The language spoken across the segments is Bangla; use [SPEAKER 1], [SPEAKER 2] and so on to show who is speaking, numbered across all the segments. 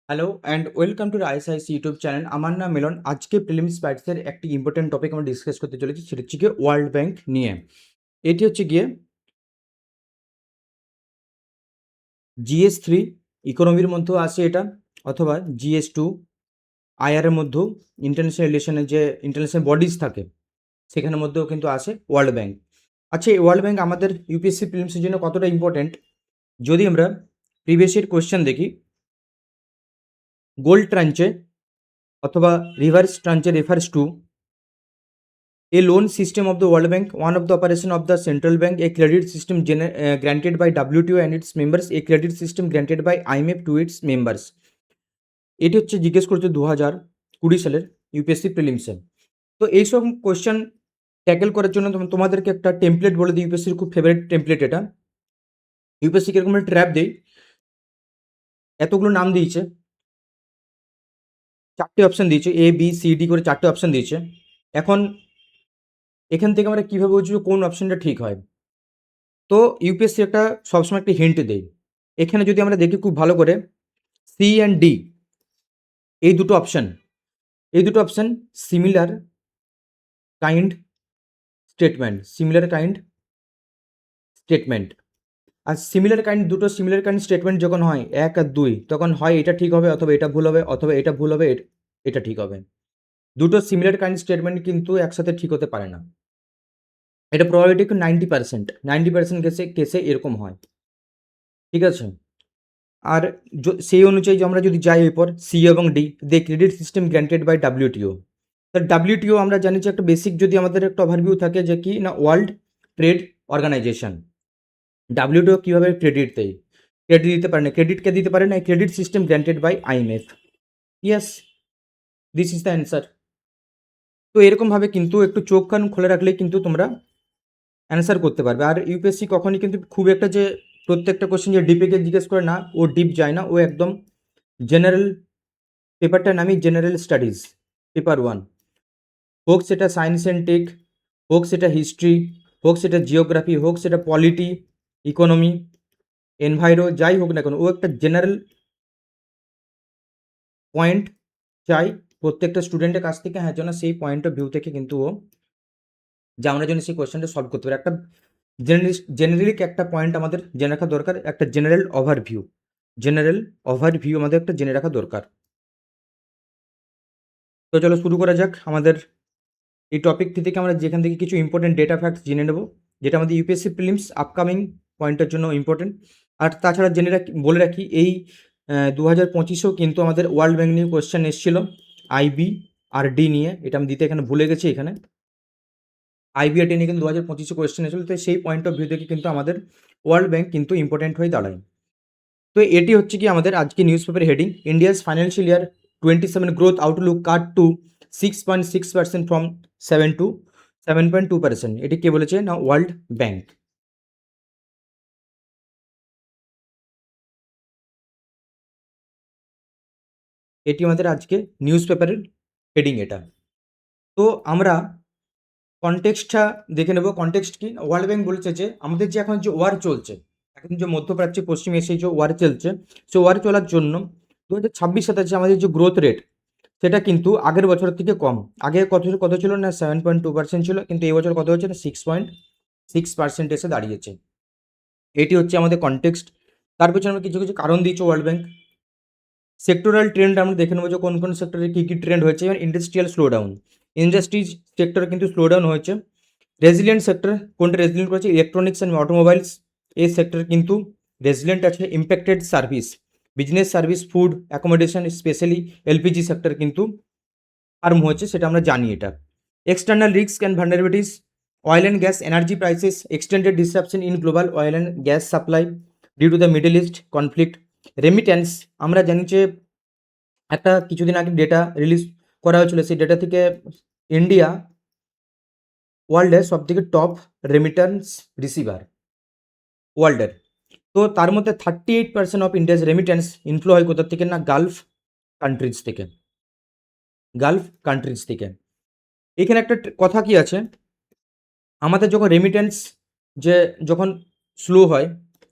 [SPEAKER 1] হ্যালো অ্যান্ড ওয়েলকাম টু আইএসআইস ইউটিউব চ্যানেল। আমার নাম মিলন। আজকে প্রিলিমস ব্যাচের একটি ইম্পর্টেন্ট টপিক আমরা ডিসকাস করতে চলেছি, সেটা হচ্ছে গিয়ে ওয়ার্ল্ড ব্যাংক নিয়ে। এটি হচ্ছে গিয়ে GS3 ইকোনমির মধ্যেও আসে এটা, অথবা GS2 আইআর এর মধ্যেও, ইন্টারন্যাশনাল রিলেশনের যে ইন্টারন্যাশনাল বডিজ থাকে সেখানের মধ্যেও কিন্তু আসে ওয়ার্ল্ড ব্যাংক। আচ্ছা, এই ওয়ার্ল্ড ব্যাংক আমাদের ইউপিএসসি প্রিলিমসের জন্য কতটা ইম্পর্টেন্ট, যদি আমরা প্রিভিয়াস ইয়ার কোয়েশ্চেন দেখি, গোল্ড ট্রাঞ্চে অথবা রিভার্স ট্রাঞ্চে refers to a loan system of the World Bank, one of the operation of the central bank, a credit system granted by WTO and its members, a credit system granted by IMF to its members। এটি হচ্ছে জিজ্ঞেস করছে 2020 সালের ইউপিএসসি প্রিলিমসে। তো এইসব কোয়েশ্চেন ট্যাকেল করার জন্য তোমাদেরকে একটা টেমপ্লেট বলে দিই, ইউপিএসসির খুব ফেভারিট টেমপ্লেট এটা। ইউপিএসসি কিরকম একটা ট্র্যাপ দেই, এতগুলো নাম দিয়েছে, 4টে অপশান দিয়েছে, ABCD করে 4টে অপশান দিয়েছে। এখন এখান থেকে আমরা কীভাবে বুঝবো কোন অপশানটা ঠিক হয়? তো ইউপিএসসি একটা সবসময় একটা হিন্ট দেয়। এখানে যদি আমরা দেখি খুব ভালো করে, সি অ্যান্ড ডি এই দুটো option similar kind statement. Are similar kind statement যখন হয় 1 আর 2, তখন হয় এটা ঠিক হবে, অথবা এটা ভুল হবে, অথবা এটা ভুল হবে, এটা ঠিক হবে। দুটো সিমিলার কাইন্ড স্টেটমেন্ট কিন্তু একসাথে ঠিক হতে পারে না। এটা প্রবাবিলিটি 90% কেসে এরকম হয়, ঠিক আছে? আর সেই অনুযায়ী আমরা যদি যাই এরপর সি এবং D, they credit system granted by WTO। তা WTO আমরা জানি যে একটা বেসিক, যদি আমাদের একটা ওভারভিউ থাকে যে কি না, ওয়ার্ল্ড ট্রেড অর্গানাইজেশন। WTO কীভাবে ক্রেডিট দেয়? ক্রেডিট দিতে পারে না, ক্রেডিটকে দিতে পারে না, credit system granted by IMF। Yes, this is the answer. তো এরকমভাবে কিন্তু একটু চোখ কান খুলে রাখলেই কিন্তু তোমরা অ্যান্সার করতে পারবে। আর ইউপিএসসি কখনই কিন্তু খুব একটা যে প্রত্যেকটা কোশ্চেন যে ডিপে গিয়ে জিজ্ঞেস করে না, ও ডিপ যায় না, ও একদম জেনারেল, পেপারটার নামই জেনারেল স্টাডিজ পেপার 1। হোক সেটা সায়েন্স অ্যান্ড টেক, হোক সেটা হিস্ট্রি, হোক সেটা জিওগ্রাফি, হোক সেটা পলিটি, ইকোনমি, এনভায়রো, যাই হোক না কেন, ও একটা জেনারেল পয়েন্ট চাই প্রত্যেকটা স্টুডেন্টের কাছ থেকে, হ্যাঁ যেন সেই পয়েন্ট অফ ভিউ থেকে কিন্তু ও আমরা যেন সেই কোয়েশ্চেনটা সলভ করতে পারে। একটা জেনারিক একটা পয়েন্ট আমাদের জেনে রাখা দরকার, একটা জেনারেল ওভারভিউ আমাদের একটা জেনে রাখা দরকার। তো চলো শুরু করা যাক। আমাদের এই টপিকটি থেকে আমরা যেখান থেকে কিছু ইম্পর্টেন্ট ডেটা ফ্যাক্টস জেনে নেব, যেটা আমাদের ইউপিএসসি প্রিলিমস আপকামিং পয়েন্টের জন্য ইম্পর্টেন্ট। আর তাছাড়া বলে রাখি, এই 2025-এও কিন্তু আমাদের ওয়ার্ল্ড ব্যাংক নিয়ে কোয়েশ্চেন এসেছিল, IB আর ডি নিয়ে। এটা আমি দিতে এখানে ভুলে গেছি, এখানে IB আর ডি নিয়ে কিন্তু 2025-এ কোয়েশ্চেন এসেছিল। তো সেই পয়েন্ট অফ ভিউ থেকে কিন্তু আমাদের ওয়ার্ল্ড ব্যাংক কিন্তু ইম্পর্টেন্ট হয়ে দাঁড়ায়। তো এটি হচ্ছে কি আমাদের আজকে newspaper heading, India's financial year 27 growth outlook cut to 6.6% from 7.2%। এটি কে বলেছে না, ওয়ার্ল্ড ব্যাংক। এটি আমাদের আজকে নিউজ পেপারের হেডিং এটা। তো আমরা কনটেক্সটটা দেখে নেব। কনটেক্সট কি? ওয়ার্ল্ড ব্যাংক বলেছে যে আমাদের যে এখন যে ওয়ার চলছে, এখন যে মধ্যপ্রাচ্যে পশ্চিম এশিয়ায় যে ওয়ার চলছে, সে ওয়ার চলার জন্য 2026-27 আমাদের যে গ্রোথ রেট, সেটা কিন্তু আগের বছরের থেকে কম। আগে কত ছিল না, 7.2% ছিল, কিন্তু এই বছর কত হচ্ছে না, 6.6% এসে দাঁড়িয়েছে। এটি হচ্ছে আমাদের কনটেক্সট। তার পিছনে আমরা কিছু কিছু কারণ দিয়েছি ওয়ার্ল্ড ব্যাংক। সেক্টরাল ট্রেন্ড আমরা দেখে নেবো যে কোন কোন সেক্টরে কী কী ট্রেন্ড হয়েছে। যেমন ইন্ডাস্ট্রিয়াল স্লোডাউন, ইন্ডাস্ট্রিজ সেক্টরে কিন্তু স্লোডাউন হয়েছে। রেজিলিয়েন্ট সেক্টর, কোনটা রেজিলিয়েন্ট করেছে? ইলেকট্রনিক্স অ্যান্ড অটোমোবাইলস, এই সেক্টর কিন্তু রেজিলিয়েন্ট আছে। Impacted service, business service, food, accommodation, specially LPG sector কিন্তু হার্ম হয়েছে, সেটা আমরা জানি এটা। External risk and vulnerabilities, oil and gas energy prices, extended disruption in global oil and gas supply due to the Middle East conflict. Remittance, আমরা জানি যে একটা কিছুদিন আগে ডেটা রিলিজ করা হয়েছিল, সেই ডেটা থেকে ইন্ডিয়া ওয়ার্ল্ডের সবথেকে টপ রেমিটেন্স রিসিভার ওয়ার্ল্ডের। তো তার মধ্যে 38% অফ ইন্ডিয়াস রেমিটেন্স ইনফ্লো হয় কোথা থেকে না, গালফ কান্ট্রিজ থেকে। এখানে একটা কথা কি আছে, আমাদের যখন রেমিটেন্স যখন স্লো হয়,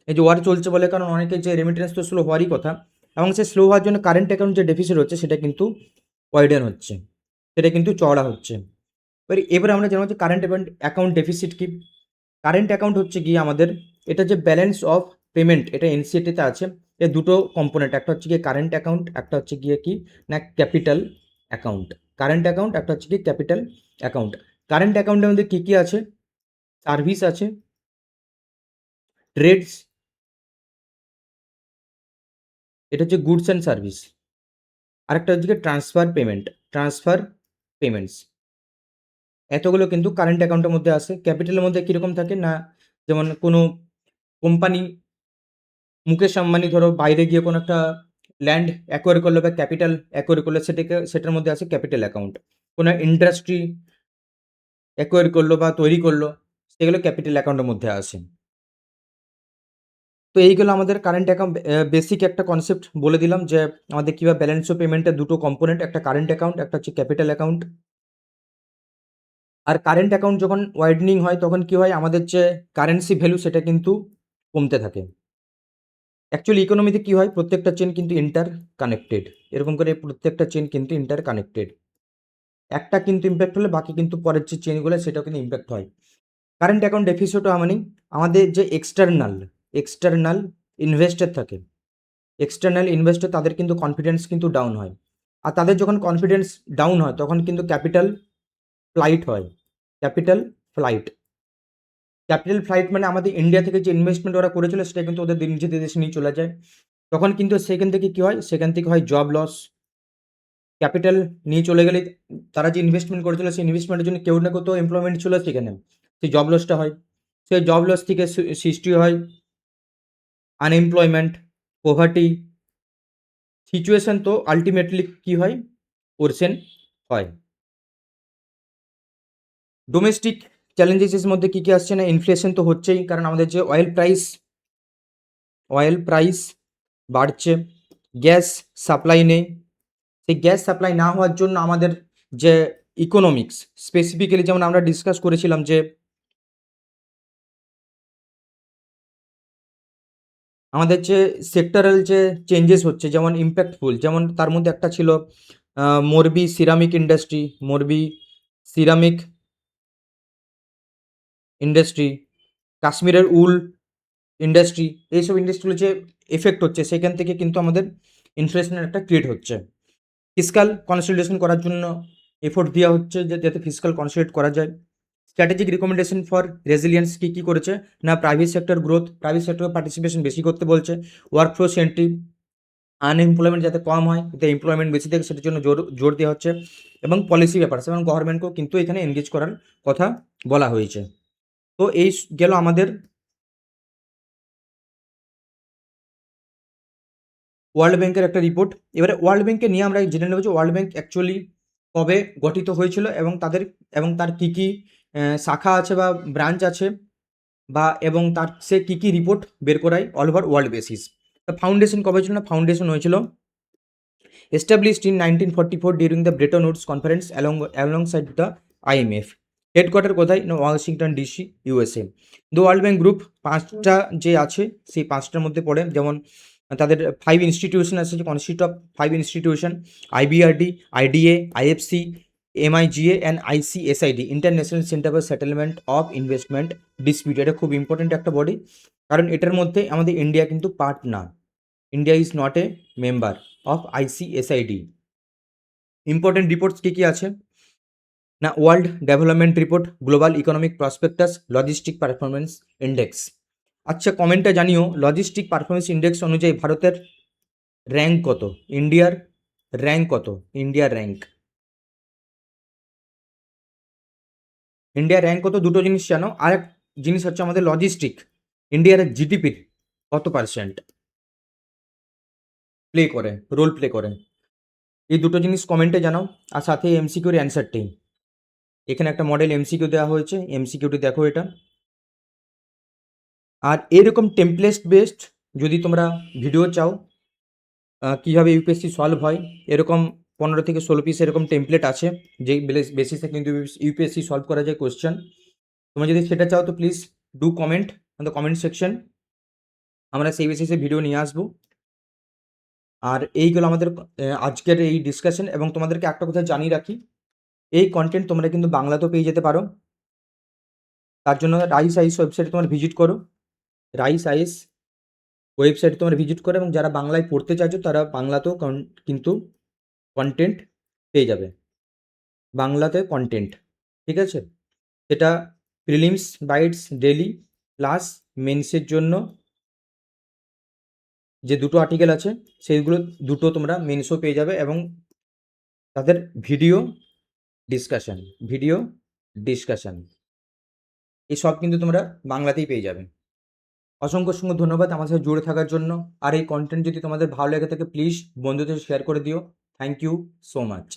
[SPEAKER 1] এই যে ওয়ার চলছে বলে, কারণ অনেকে যে রেমিটেন্স তো স্লো হওয়ারই কথা, এবং সে স্লো হওয়ার জন্য কারেন্ট অ্যাকাউন্ট যে ডেফিসিট হচ্ছে সেটা কিন্তু ওয়াইডেন হচ্ছে, সেটা কিন্তু চওড়া হচ্ছে। এবার আমরা জানবো যে কারেন্ট অ্যাকাউন্ট ডেফিসিট কি। কারেন্ট অ্যাকাউন্ট হচ্ছে গিয়ে আমাদের এটা যে ব্যালেন্স অফ পেমেন্ট, এটা এনসিএটিতে আছে। এর দুটো কম্পোনেন্ট, একটা হচ্ছে গিয়ে কারেন্ট অ্যাকাউন্ট, একটা হচ্ছে গিয়ে কি না ক্যাপিটাল অ্যাকাউন্ট। কারেন্ট অ্যাকাউন্ট একটা হচ্ছে কি ক্যাপিটাল অ্যাকাউন্ট। কারেন্ট অ্যাকাউন্টের মধ্যে কী কী আছে? সার্ভিস আছে, ট্রেডস, এটা হচ্ছে গুডস অ্যান্ড সার্ভিস। আরেকটা হচ্ছে গিয়ে ট্রান্সফার পেমেন্টস। এতগুলো কিন্তু কারেন্ট অ্যাকাউন্টের মধ্যে আসে। ক্যাপিটালের মধ্যে কীরকম থাকে না, যেমন কোনো কোম্পানি, মুকেশ আম্বানি ধরো বাইরে গিয়ে কোনো একটা ল্যান্ড অ্যাকোয়ার করলো বা ক্যাপিটাল অ্যাকোয়ার করলো, সেটার মধ্যে আছে ক্যাপিটাল অ্যাকাউন্ট। কোনো ইন্ডাস্ট্রি অ্যাকোয়ার করলো বা তৈরি করলো, সেগুলো ক্যাপিটাল অ্যাকাউন্টের মধ্যে আসে। তো এইগুলো আমাদের কারেন্ট অ্যাকাউন্ট বেসিক একটা কনসেপ্ট বলে দিলাম যে আমাদের কীভাবে ব্যালেন্স অফ পেমেন্টের দুটো কম্পোনেন্ট, একটা কারেন্ট অ্যাকাউন্ট, একটা হচ্ছে ক্যাপিটাল অ্যাকাউন্ট। আর কারেন্ট অ্যাকাউন্ট যখন ওয়াইডেনিং হয় তখন কী হয়, আমাদের যে কারেন্সি ভ্যালু সেটা কিন্তু কমতে থাকে। অ্যাকচুয়ালি ইকোনমিতে কী হয়, প্রত্যেকটা চেন কিন্তু ইন্টার কানেক্টেড, এরকম করে প্রত্যেকটা চেন কিন্তু ইন্টার কানেক্টেড। একটা কিন্তু ইম্প্যাক্ট হলে বাকি কিন্তু পরের যে চেনগুলো সেটাও কিন্তু ইম্প্যাক্ট হয়। কারেন্ট অ্যাকাউন্ট ডেফিসিট হওয়া মানে আমাদের যে এক্সটার্নাল ইনভেস্টর থাকে, এক্সটার্নাল ইনভেস্টর তাদের কিন্তু কনফিডেন্স কিন্তু ডাউন হয়। আর তাদের যখন কনফিডেন্স ডাউন হয় তখন কিন্তু ক্যাপিটাল ফ্লাইট হয়। ক্যাপিটাল ফ্লাইট ক্যাপিটাল ফ্লাইট মানে আমাদের ইন্ডিয়া থেকে যে ইনভেস্টমেন্ট ওরা করেছিল সেটা কিন্তু ওদের নিজেদের দেশে নিয়ে চলে যায়। তখন কিন্তু সেখান থেকে কী হয়, সেখান থেকে হয় জব লস। ক্যাপিটাল নিয়ে চলে গেলে তারা যে ইনভেস্টমেন্ট করেছিল সেই ইনভেস্টমেন্টের জন্য কেউ না কেউ তো এমপ্লয়মেন্ট ছিল সেখানে, সেই জব লসটা হয়। সেই জব লস থেকে সৃষ্টি হয় আনএমপ্লয়মেন্ট, পোভার্টি সিচুয়েশন, তো আলটিমেটলি কী হয়, ওরসেন হয়। ডোমেস্টিক চ্যালেঞ্জেসের মধ্যে কী কী আসছে না, ইনফ্লেশন তো হচ্ছেই, কারণ আমাদের যে অয়েল প্রাইস বাড়ছে, গ্যাস সাপ্লাই নেই। সেই গ্যাস সাপ্লাই না হওয়ার জন্য আমাদের যে ইকোনমিক্স, স্পেসিফিক্যালি যেমন আমরা ডিসকাস করেছিলাম যে আমাদের যে সেক্টরাল যে চেঞ্জেস হচ্ছে, যেমন ইম্প্যাক্টফুল, যেমন তার মধ্যে একটা ছিল Morbi ceramic industry, Morbi ceramic industry, কাশ্মীরের উল ইন্ডাস্ট্রি, এইসব ইন্ডাস্ট্রিগুলো যে এফেক্ট হচ্ছে সেখান থেকে কিন্তু আমাদের ইনফ্লেশনের একটা ক্রিয়েট হচ্ছে। ফিসকাল কনসলিডেশন করার জন্য এফোর্ট দেওয়া হচ্ছে যাতে ফিসকাল কনসলিডেট করা যায়। স্ট্র্যাটেজিক রিকমেন্ডেশন ফর রেজিলিয়েন্স কী করেছে না, private sector growth, private sector participation বেশি করতে বলছে। ওয়ার্কফোর্স এন্ট্রি, আনএমপ্লয়মেন্ট যাতে কম হয়, যাতে এমপ্লয়মেন্ট বেশি থাকে সেটার জন্য জোর দেওয়া হচ্ছে। এবং পলিসি ব্যাপার এবং গভর্নমেন্টকেও কিন্তু এখানে এনগেজ করার কথা বলা হয়েছে। তো এই গেল আমাদের ওয়ার্ল্ড ব্যাংকের একটা রিপোর্ট। এবারে ওয়ার্ল্ড ব্যাংককে নিয়ে আমরা জেনে নেব যে ওয়ার্ল্ড ব্যাংক অ্যাকচুয়ালি কবে গঠিত হয়েছিল এবং তার কী কী শাখা আছে বা ব্রাঞ্চ আছে, বা এবং তার সে কী কী রিপোর্ট বের করায় all over world basis. Foundation কবে ছিল না, ফাউন্ডেশন হয়েছিল established in 1944 during the Bretton Woods Conference alongside the IMF. Headquarter কোথায় না, Washington DC, USA. The world bank group পাঁচটা যে আছে সেই পাঁচটার মধ্যে পড়ে, যেমন তাদের 5 ইনস্টিটিউশন আছে, যে constitute of 5 institution, IBRD, IDA, IFC, MIGA and ICSID, international centre for settlement of investment dispute. এটা খুব ইম্পর্টেন্ট একটা বডি, কারণ এটার মধ্যে আমাদের ইন্ডিয়া কিন্তু পার্ট না। India is not a member of ICSID. Important reports কী কী আছে না, world development report, global economic prospectus, logistic performance index. আচ্ছা, কমেন্টে জানিও লজিস্টিক পারফরমেন্স ইন্ডেক্স অনুযায়ী ভারতের র্যাঙ্ক কত, ইন্ডিয়ার র্যাঙ্ক কত, ইন্ডিয়ার র্যাঙ্ক কত। দুটো জিনিস জানো, আরেক জিনিস হচ্ছে আমাদের লজিস্টিক ইন্ডিয়ার জিডিপির কত পার্সেন্ট রোল প্লে করে। এই দুটো জিনিস কমেন্টে জানাও, আর সাথে এমসিকিউর অ্যান্সারটি। এখানে একটা মডেল এমসিকিউ দেওয়া হয়েছে, এমসিকিউটি দেখো এটা। আর এরকম টেমপ্লেট বেসড যদি তোমরা ভিডিও চাও কীভাবে ইউপিএসসি সলভ হয়, এরকম 15 থেকে 16 পিস এরকম টেমপ্লেট আছে যেই বেসিসে কিন্তু ইউপিএসসি সলভ করা যায় কোশ্চেন। তোমরা যদি সেটা চাও তো please do comment on the comment section, আমরা সেই বেসিসে ভিডিও নিয়ে আসবো। আর এইগুলো আমাদের আজকের এই ডিসকাশন। এবং তোমাদেরকে একটা কথা জানিয়ে রাখি, এই কন্টেন্ট তোমরা কিন্তু বাংলাতেও পেয়ে যেতে পারো। তার জন্য রাইস আইস ওয়েবসাইটে তোমরা ভিজিট করো, রাইস আইস ওয়েবসাইটে তোমরা ভিজিট করো, এবং যারা বাংলায় পড়তে চাইছো তারা বাংলাতেও কিন্তু কন্টেন্ট পেয়ে যাবে, বাংলাতে কন্টেন্ট, ঠিক আছে? সেটা প্রিলিমস বাইটস ডেলি প্লাস মেন্সের জন্য যে দুটো আর্টিকেল আছে সেইগুলো দুটো তোমরা মেন্সও পেয়ে যাবে, এবং তাদের ভিডিও ডিসকাশন এসব কিন্তু তোমরা বাংলাতেই পেয়ে যাবে। অসংখ্য অসংখ্য ধন্যবাদ আমার সাথে জুড়ে থাকার জন্য। আর এই কন্টেন্ট যদি তোমাদের ভালো লেগে থাকে প্লিজ বন্ধুদের শেয়ার করে দিও। Thank you so much.